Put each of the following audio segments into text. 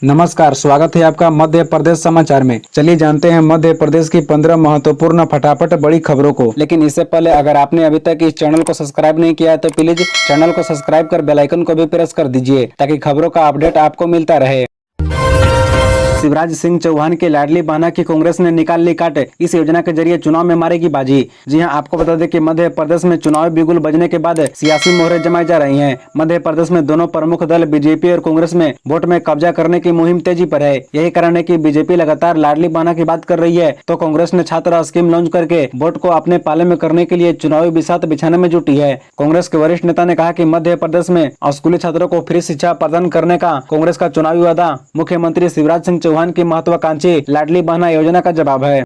नमस्कार, स्वागत है आपका मध्य प्रदेश समाचार में। चलिए जानते हैं मध्य प्रदेश की 15 महत्वपूर्ण फटाफट बड़ी खबरों को। लेकिन इससे पहले अगर आपने अभी तक इस चैनल को सब्सक्राइब नहीं किया है तो प्लीज चैनल को सब्सक्राइब कर बेल आइकन को भी प्रेस कर दीजिए ताकि खबरों का अपडेट आपको मिलता रहे। शिवराज सिंह चौहान के लाडली बहना की कांग्रेस ने निकाल ली काट। इस योजना के जरिए चुनाव में मारेगी बाजी। जी हां, आपको बता दें कि मध्य प्रदेश में चुनावी बिगुल बजने के बाद सियासी मोहरें जमाई जा रही हैं। मध्य प्रदेश में दोनों प्रमुख दल बीजेपी और कांग्रेस में वोट में कब्जा करने की मुहिम तेजी पर है। यही कारण है कि बीजेपी लगातार लाडली बहना की बात कर रही है तो कांग्रेस ने छात्र स्कीम लॉन्च करके वोट को अपने पाले में करने के लिए चुनावी बिसात बिछाने में जुटी है। कांग्रेस के वरिष्ठ नेता ने कहा कि मध्य प्रदेश में स्कूली छात्रों को फ्री शिक्षा प्रदान करने का कांग्रेस का चुनावी वादा मुख्यमंत्री शिवराज सिंह चौहान की महत्वाकांक्षी लाडली बहना योजना का जवाब है।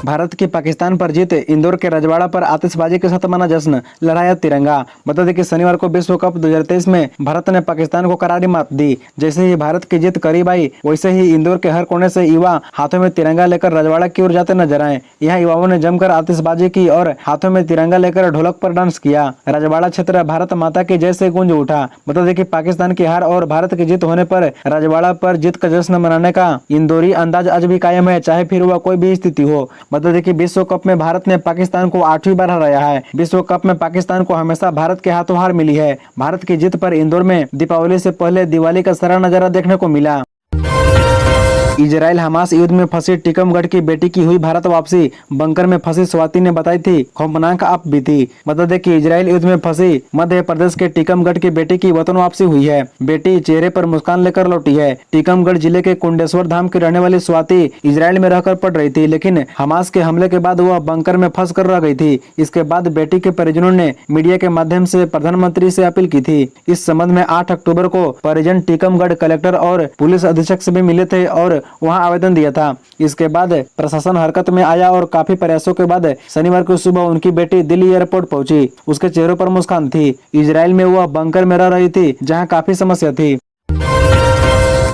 भारत की पाकिस्तान पर जीत, इंदौर के रजवाड़ा पर आतिशबाजी के साथ मना जश्न, लहराया तिरंगा। बता दें कि शनिवार को विश्व कप 2023 में भारत ने पाकिस्तान को करारी मात दी। जैसे ही भारत की जीत करीब आई वैसे ही इंदौर के हर कोने से युवा हाथों में तिरंगा लेकर रजवाड़ा की ओर जाते नजर आए। यहाँ युवाओं ने जमकर आतिशबाजी की और हाथों में तिरंगा लेकर ढोलक पर डांस किया। रजवाड़ा क्षेत्र भारत माता की जय से गूंज उठा। बता दें कि पाकिस्तान की हार और भारत की जीत होने पर रजवाड़ा पर जीत का जश्न मनाने का इंदौरी अंदाज आज भी कायम है, चाहे फिर वह कोई भी स्थिति हो। बता दें कि विश्व कप में भारत ने पाकिस्तान को 8वीं बार हराया है। विश्व कप में पाकिस्तान को हमेशा भारत के हाथों हार मिली है। भारत की जीत पर इंदौर में दीपावली से पहले दिवाली का सारा नजारा देखने को मिला। इजराइल हमास युद्ध में फंसी टीकमगढ़ की बेटी की हुई भारत वापसी, बंकर में फंसी स्वाति ने बताई थी खौफनाक आप बीती। बता दें कि इजराइल युद्ध में फंसी मध्य प्रदेश के टीकमगढ़ की बेटी की वतन वापसी हुई है। बेटी चेहरे पर मुस्कान लेकर लौटी है। टीकमगढ़ जिले के कुंडेश्वर धाम की रहने वाली स्वाति इजराइल में रहकर पढ़ रही थी, लेकिन हमास के हमले के बाद वह बंकर में फंस कर रह गई थी। इसके बाद बेटी के परिजनों ने मीडिया के माध्यम से प्रधानमंत्री से अपील की थी। इस संबंध में 8 अक्टूबर को परिजन टीकमगढ़ कलेक्टर और पुलिस अधीक्षक से भी मिले थे और वहां आवेदन दिया था। इसके बाद प्रशासन हरकत में आया और काफी प्रयासों के बाद शनिवार को सुबह उनकी बेटी दिल्ली एयरपोर्ट पहुंची। उसके चेहरे पर मुस्कान थी। इजराइल में वह बंकर में रह रही थी जहां काफी समस्या थी।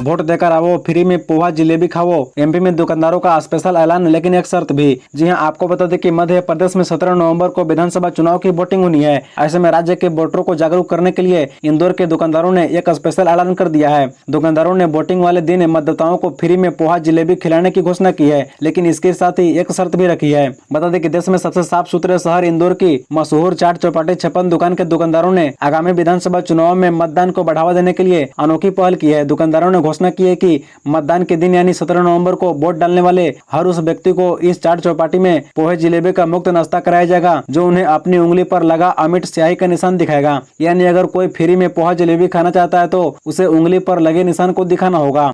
वोट देकर आवो, फ्री में पोहा जिलेबी खाओ। एमपी में दुकानदारों का स्पेशल ऐलान, लेकिन एक शर्त भी। जी हां, आपको बता दें कि मध्य प्रदेश में 17 नवंबर को विधानसभा चुनाव की वोटिंग होनी है। ऐसे में राज्य के वोटरों को जागरूक करने के लिए इंदौर के दुकानदारों ने एक स्पेशल ऐलान कर दिया है। दुकानदारों ने वोटिंग वाले दिन मतदाताओं को फ्री में पोहा जिलेबी खिलाने की घोषणा की है, लेकिन इसके साथ ही एक शर्त भी रखी है। बता दें कि देश में सबसे साफ सुथरे शहर इंदौर की मशहूर चाट चौपाटी 56 दुकान के दुकानदारों ने आगामी विधानसभा चुनाव में मतदान को बढ़ावा देने के लिए अनोखी पहल की है। दुकानदारों ने घोषणा की है कि मतदान के दिन यानी 17 नवंबर को वोट डालने वाले हर उस व्यक्ति को इस चाट चौपाटी में पोहे जिलेबी का मुफ्त नाश्ता कराया जाएगा, जो उन्हें अपनी उंगली पर लगा अमिट स्याही का निशान दिखाएगा। यानी अगर कोई फ्री में पोहा जिलेबी खाना चाहता है तो उसे उंगली पर लगे निशान को दिखाना होगा।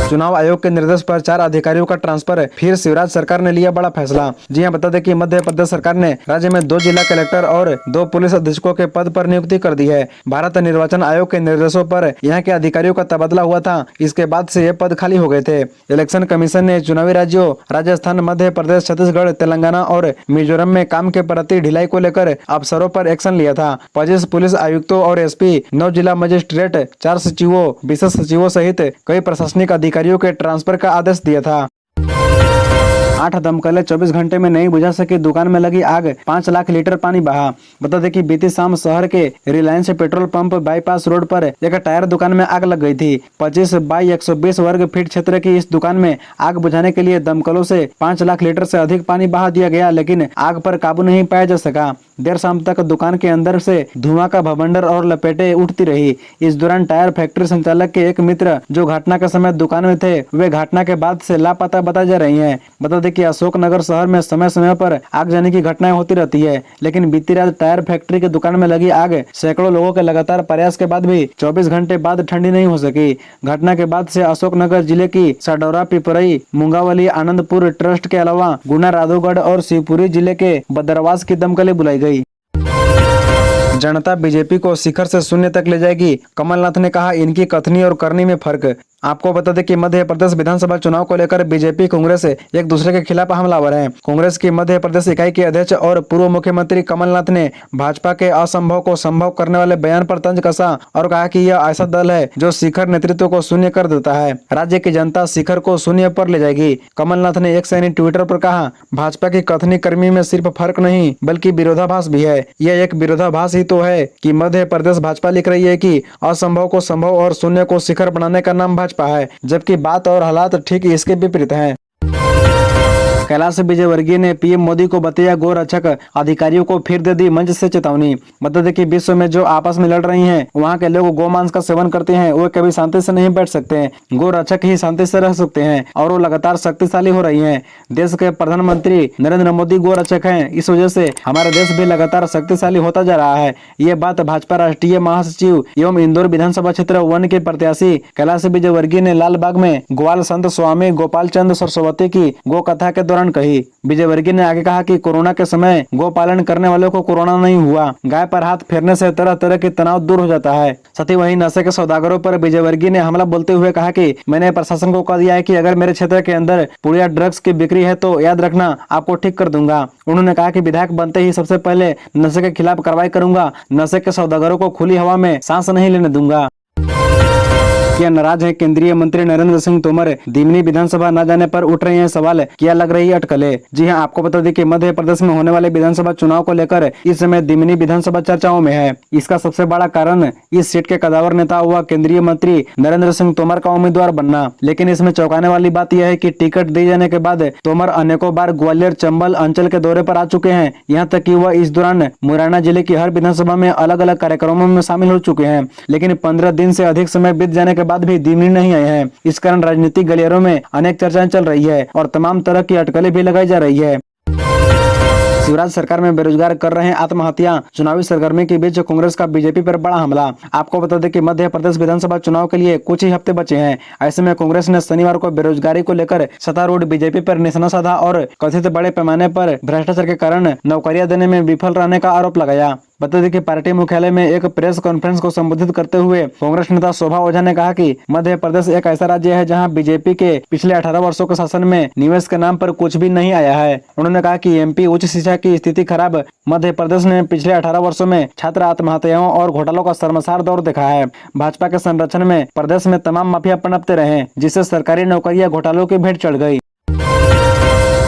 चुनाव आयोग के निर्देश पर 4 अधिकारियों का ट्रांसफर, फिर शिवराज सरकार ने लिया बड़ा फैसला। जी हां, बता दें कि मध्य प्रदेश सरकार ने राज्य में 2 जिला कलेक्टर और 2 पुलिस अधीक्षकों के पद पर नियुक्ति कर दी है। भारत निर्वाचन आयोग के निर्देशों पर यहां के अधिकारियों का तबादला हुआ था। इसके बाद से ये पद खाली हो गए थे। इलेक्शन कमीशन ने चुनावी राज्यों राजस्थान, मध्य प्रदेश, छत्तीसगढ़, तेलंगाना और मिजोरम में काम के प्रति ढिलाई को लेकर अफसरों पर एक्शन लिया था। 25 पुलिस आयुक्तों और एसपी, 9 जिला मजिस्ट्रेट, 4 सचिवों, विशेष सचिवों सहित कई प्रशासनिक अधिकारियों के ट्रांसफर का आदेश दिया था। 8 दमकलें 24 घंटे में नहीं बुझा सकी दुकान में लगी आग, 5 लाख लीटर पानी बहा। बता दें कि बीती शाम शहर के Reliance petrol pump bypass road पर एक टायर दुकान में आग लग गई थी। 25 बाई 120 वर्ग फीट क्षेत्र की इस दुकान में आग बुझाने के लिए दमकलों से 5 लाख लीटर से अधिक पानी बहा दिया गया, लेकिन आग पर काबू नहीं पाया जा सका। देर शाम तक दुकान के अंदर से धुआं का भवंडर और लपेटे उठती रही। इस दौरान टायर फैक्ट्री संचालक के एक मित्र जो घटना के समय दुकान में थे, वे घटना के बाद से लापता बताई जा रही हैं। बता दें कि अशोकनगर शहर में समय समय पर आग जाने की घटनाएं होती रहती है, लेकिन बीती रात टायर फैक्ट्री की दुकान में लगी आग सैकड़ों लोगों के लगातार प्रयास के बाद भी 24 घंटे बाद ठंडी नहीं हो सकी। घटना के बाद से अशोकनगर जिले की साडौरा, पिपरई, मुंगावली, आनंदपुर ट्रस्ट के अलावा गुना, राधोगढ़ और शिवपुरी जिले के बदरवास की दमकलें बुलाई गई। जनता बीजेपी को शिखर से शून्य तक ले जाएगी, कमलनाथ ने कहा। इनकी कथनी और करनी में फर्क। आपको बता दें कि मध्य प्रदेश विधानसभा चुनाव को लेकर बीजेपी कांग्रेस एक दूसरे के खिलाफ हमलावर हैं। कांग्रेस की मध्य प्रदेश इकाई के अध्यक्ष और पूर्व मुख्यमंत्री कमलनाथ ने भाजपा के असंभव को संभव करने वाले बयान पर तंज कसा और कहा कि यह ऐसा दल है जो शिखर नेतृत्व को शून्य कर देता है। राज्य की जनता शिखर को शून्य पर ले जाएगी। कमलनाथ ने एक सैनिक ट्विटर पर कहा, भाजपा की कथनी कर्मी में सिर्फ फर्क नहीं बल्कि विरोधाभास भी है। यह एक विरोधाभास ही तो है कि मध्य प्रदेश भाजपा लिख रही है कि असंभव को संभव और शून्य को शिखर बनाने का नाम भाजपा है, जबकि बात और हालात ठीक इसके विपरीत हैं। कैलाश विजयवर्गीय ने पीएम मोदी को बताया गौ रक्षक अधिकारियों को फिर दे दी मंच से चेतावनी। बता दें कि विश्व में जो आपस में लड़ रही हैं, वहां के लोग गोमांस का सेवन करते हैं, वो कभी शांति से नहीं बैठ सकते हैं। गौ रक्षक ही शांति से रह सकते हैं और वो लगातार शक्तिशाली हो रही हैं। देश के प्रधानमंत्री नरेंद्र मोदी गौ रक्षक हैं, इस वजह से हमारा देश भी लगातार शक्तिशाली होता जा रहा है। ये बात भाजपा राष्ट्रीय महासचिव एवं इंदौर विधानसभा क्षेत्र 1 के प्रत्याशी कैलाश विजयवर्गीय ने लालबाग में ग्वाल संत स्वामी गोपाल चंद सरस्वती की गौ कथा के दौरान कही। विजयवर्गीय ने आगे कहा कि कोरोना के समय गौ पालन करने वालों को कोरोना नहीं हुआ। गाय पर हाथ फेरने से तरह तरह के तनाव दूर हो जाता है। साथ ही वहीं नशे के सौदागरों पर विजयवर्गीय ने हमला बोलते हुए कहा कि मैंने प्रशासन को कह दिया है कि अगर मेरे क्षेत्र के अंदर पुड़िया ड्रग्स की बिक्री है तो याद रखना आपको ठीक कर दूंगा। उन्होंने कहा कि विधायक बनते ही सबसे पहले नशे के खिलाफ कार्रवाई करूंगा। नशे के सौदागरों को खुली हवा में सांस नहीं लेने दूंगा। क्या नाराज है केंद्रीय मंत्री नरेंद्र सिंह तोमर? दिमनी विधानसभा न जाने पर उठ रहे हैं सवाल, क्या लग रही अटकलें? जी हां, आपको बता दें कि मध्य प्रदेश में होने वाले विधानसभा चुनाव को लेकर इस समय दिमनी विधानसभा चर्चाओं में है। इसका सबसे बड़ा कारण इस सीट के कदावर नेता हुआ केंद्रीय मंत्री नरेंद्र सिंह तोमर का उम्मीदवार बनना। लेकिन इसमें चौंकाने वाली बात यह है कि टिकट दिए जाने के बाद तोमर अनेकों बार ग्वालियर चंबल अंचल के दौरे पर आ चुके हैं। यहाँ तक कि वह इस दौरान मुरैना जिले की हर विधानसभा में अलग अलग कार्यक्रमों में शामिल हो चुके हैं। लेकिन 15 दिन से अधिक समय बीत जाने के बाद भी दिमनी नहीं आए हैं। इस कारण राजनीतिक गलियारों में अनेक चर्चाएं चल रही है और तमाम तरह की अटकलें भी लगाई जा रही है। शिवराज सरकार में बेरोजगार कर रहे हैं आत्महत्या, चुनावी सरगर्मी के बीच कांग्रेस का बीजेपी पर बड़ा हमला। आपको बता दें कि मध्य प्रदेश विधानसभा चुनाव के लिए कुछ ही हफ्ते बचे हैं। ऐसे में कांग्रेस ने शनिवार को बेरोजगारी को लेकर सत्तारूढ़ बीजेपी पर निशाना साधा और कथित बड़े पैमाने पर भ्रष्टाचार के कारण नौकरियां देने में विफल रहने का आरोप लगाया। बता दें कि पार्टी मुख्यालय में एक प्रेस कॉन्फ्रेंस को संबोधित करते हुए कांग्रेस नेता शोभा ओझा ने कहा कि मध्य प्रदेश एक ऐसा राज्य है जहां बीजेपी के पिछले 18 वर्षों के शासन में निवेश के नाम पर कुछ भी नहीं आया है। उन्होंने कहा कि एमपी उच्च शिक्षा की स्थिति खराब। मध्य प्रदेश ने पिछले 18 वर्षों में छात्र आत्महत्याओं और घोटालों का शर्मसार दौर देखा है। भाजपा के संरक्षण में प्रदेश में तमाम माफिया पनपते रहे, जिससे सरकारी नौकरियां घोटालों की भेंट चढ़ गई।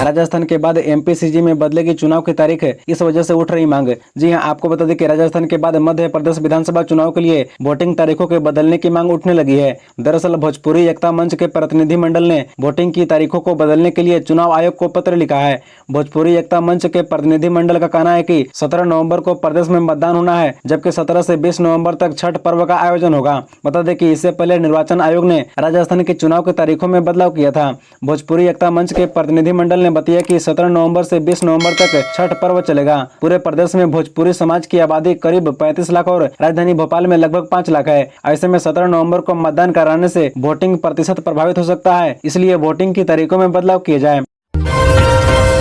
राजस्थान के बाद एमपीसीजी में बदलेगी चुनाव की तारीख, इस वजह से उठ रही मांग। जी हां, आपको बता दें कि राजस्थान के बाद मध्य प्रदेश विधानसभा चुनाव के लिए वोटिंग तारीखों के बदलने की मांग उठने लगी है। दरअसल भोजपुरी एकता मंच के प्रतिनिधि मंडल ने वोटिंग की तारीखों को बदलने के लिए चुनाव आयोग को पत्र लिखा है। भोजपुरी एकता मंच के प्रतिनिधि मंडल का कहना है कि 17 नवम्बर को प्रदेश में मतदान होना है, जबकि 17 से 20 नवम्बर तक छठ पर्व का आयोजन होगा। बता दें कि इससे पहले निर्वाचन आयोग ने राजस्थान के चुनाव की तारीखों में बदलाव किया था। भोजपुरी एकता मंच के प्रतिनिधि मंडल ने बताया कि 17 नवंबर से 20 नवंबर तक छठ पर्व चलेगा। पूरे प्रदेश में भोजपुरी समाज की आबादी करीब 35 लाख और राजधानी भोपाल में लगभग 5 लाख है। ऐसे में 17 नवंबर को मतदान कराने से वोटिंग प्रतिशत प्रभावित हो सकता है, इसलिए वोटिंग की तारीखों में बदलाव किए जाए।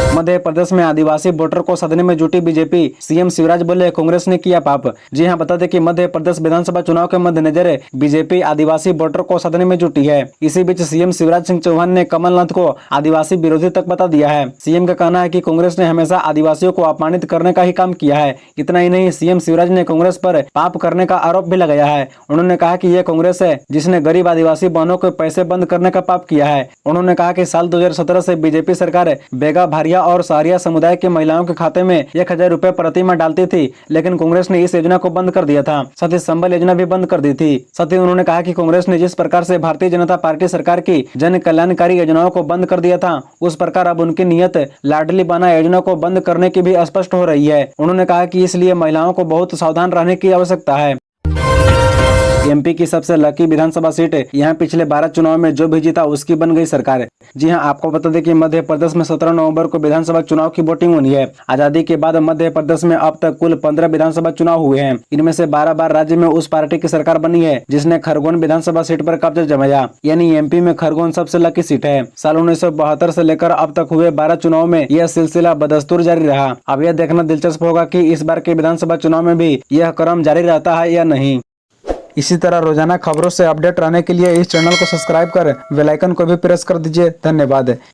मध्य प्रदेश में आदिवासी वोटर को सदने में जुटी बीजेपी, सीएम शिवराज बोले कांग्रेस ने किया पाप। जी हां, बता दें कि मध्य प्रदेश विधानसभा चुनाव के मद्देनजर बीजेपी आदिवासी वोटर को सदने में जुटी है। इसी बीच सीएम शिवराज सिंह चौहान ने कमलनाथ को आदिवासी विरोधी तक बता दिया है। सीएम का कहना है कि कांग्रेस ने हमेशा आदिवासियों को अपमानित करने का ही काम किया है। इतना ही नहीं, सीएम शिवराज ने कांग्रेस पर पाप करने का आरोप भी लगाया है। उन्होंने कहा कि यह कांग्रेस है जिसने गरीब आदिवासी बहनों के पैसे बंद करने का पाप किया है। उन्होंने कहा कि साल 2017 से बीजेपी सरकार बेगा भारिया और सहारिया समुदाय के महिलाओं के खाते में 1000 रुपए प्रति माह डालती थी, लेकिन कांग्रेस ने इस योजना को बंद कर दिया था। साथ ही संबल योजना भी बंद कर दी थी। साथ ही उन्होंने कहा कि कांग्रेस ने जिस प्रकार से भारतीय जनता पार्टी सरकार की जन कल्याणकारी योजनाओं को बंद कर दिया था, उस प्रकार अब उनकी नियत लाडली बना योजना को बंद करने की भी स्पष्ट हो रही है। उन्होंने कहा कि इसलिए महिलाओं को बहुत सावधान रहने की आवश्यकता है। एमपी की सबसे लकी विधानसभा सीट, यहाँ पिछले 12 चुनाव में जो भी जीता उसकी बन गई सरकार। जी हां, आपको बता दें कि मध्य प्रदेश में 17 नवंबर को विधानसभा चुनाव की वोटिंग होनी है। आजादी के बाद मध्य प्रदेश में अब तक कुल 15 विधानसभा चुनाव हुए हैं। इनमें से 12 बार राज्य में उस पार्टी की सरकार बनी है जिसने खरगोन विधानसभा सीट पर कब्जा जमाया, यानी एमपी में खरगोन सबसे लकी सीट है। साल 1972 से लेकर अब तक हुए 12 चुनाव में यह सिलसिला बदस्तूर जारी रहा। अब यह देखना दिलचस्प होगा कि इस बार के विधानसभा चुनाव में भी यह क्रम जारी रहता है या नहीं। इसी तरह रोजाना खबरों से अपडेट रहने के लिए इस चैनल को सब्सक्राइब कर बेल आइकन को भी प्रेस कर दीजिए। धन्यवाद।